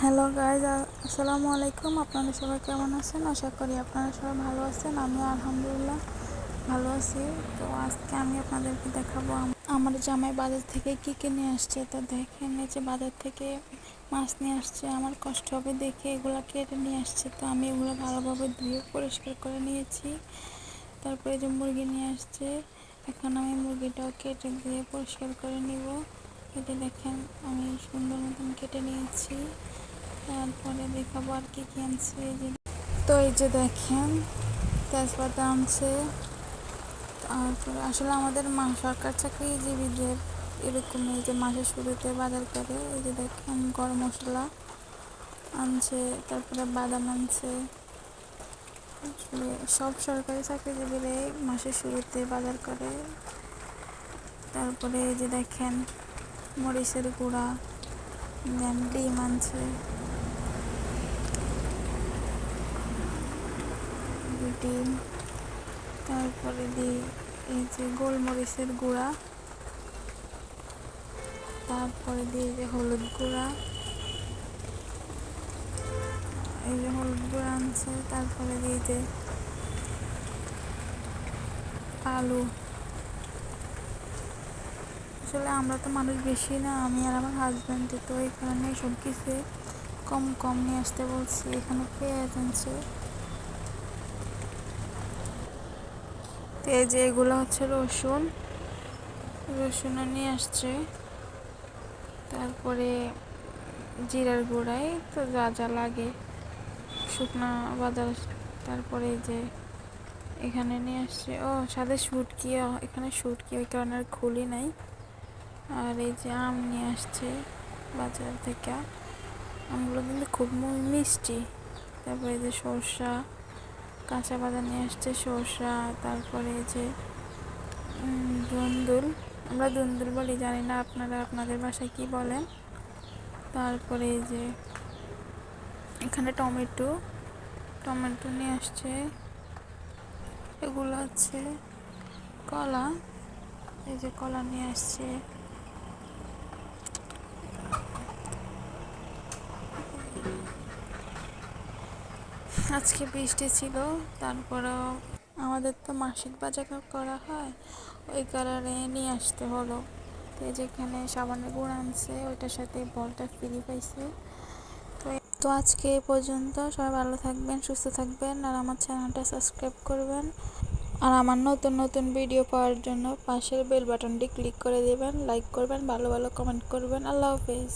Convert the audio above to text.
Hello guys, আসসালামু আলাইকুম। আপনারা সবাই কেমন আছেন? আশা করি আপনারা সবাই ভালো আছেন। আমি আলহামদুলিল্লাহ ভালো আছি। তো আজকে আমি আপনাদেরকে দেখাবো আমার জামাই বাজার থেকে কী নিয়ে আসছে। তো দেখেন, এই যে বাজার থেকে মাছ নিয়ে আসছে। আমার কষ্ট হবে দেখে এগুলো কেটে নিয়ে আসছে। তো আমি এগুলো ভালোভাবে ধুয়ে পরিষ্কার করে নিয়েছি। তারপরে যে মুরগি নিয়ে আসছে, এখন আমি মুরগিটাও কেটে দিয়ে পরিষ্কার করে নিব। এটা দেখেন, আমি সুন্দর মতন কেটে নিয়েছি। তারপরে দেখাবো আর কি আনছে। তো এই যে দেখেন, তেজপাতা আনছে। তারপরে আসলে আমাদের সরকার চাকরিজীবীদের এরকম এই যে মাসের শুরুতে বাজার করে। এই যে দেখেন, গরম মশলা আনছে, তারপরে বাদাম আনছে। সব সরকারি চাকরিজীবীরাই মাসের শুরুতে বাজার করে। তারপরে এই যে দেখেন, মরিচের গুঁড়া, ডিম আনছে, ডিম। তারপরে দিই এই যে গোলমরিচের গুঁড়া, তারপরে দিই যে হলুদ গুঁড়া, এই যে হলুদ গুঁড়া আনছে। তারপরে দিই যে আলু। আসলে আমরা তো মানুষ বেশি না, আমি আর আমার হাজব্যান্ডে, তো এই কারণে সব কিছু কম কম নিয়ে আসতে বলছি। এখানে পেঁয়াজ আনছে। তো এই যে এগুলো হচ্ছে রসুনও নিয়ে আসছে। তারপরে জিরার গুঁড়াই তো যা যা লাগে, শুকনো বাজার। তারপরে যে এখানে নিয়ে আসছে সাথে শুটকি, এখানে শুটকি ওই কারণে আর খুলি নাই। আর এই যে আম নিয়ে আসছে বাজার থেকে, আমগুলো কিন্তু খুব মিষ্টি। তারপরে যে সরষা, কাঁচা বাজার নিয়ে আসছে সরষা। তারপরে এই যে দুন্দুল, আমরা দুন্দুল বলি, জানি না আপনারা আপনাদের বাসায় কি বলেন। তারপরে এই যে এখানে টমেটো নিয়ে আসছে। এগুলো আছে কলা, এই যে কলা নিয়ে আসছে। আজকে বৃষ্টি ছিল, তারপরেও আমাদের তো মাসিক বাজার করা হয়, ওই কারণে নিয়ে আসতে হলো। তো যেখানে সাবানের গুঁড়ো আনছে, ওইটার সাথে বলটা ফ্রি পাইছে। তো আজকে এই পর্যন্ত। সবাই ভালো থাকবেন, সুস্থ থাকবেন, আর আমার চ্যানেলটা সাবস্ক্রাইব করবেন। আর আমার নতুন নতুন ভিডিও পাওয়ার জন্য পাশের বেল বাটনটি ক্লিক করে দেবেন, লাইক করবেন, ভালো ভালো কমেন্ট করবেন। আল্লাহ হাফেজ।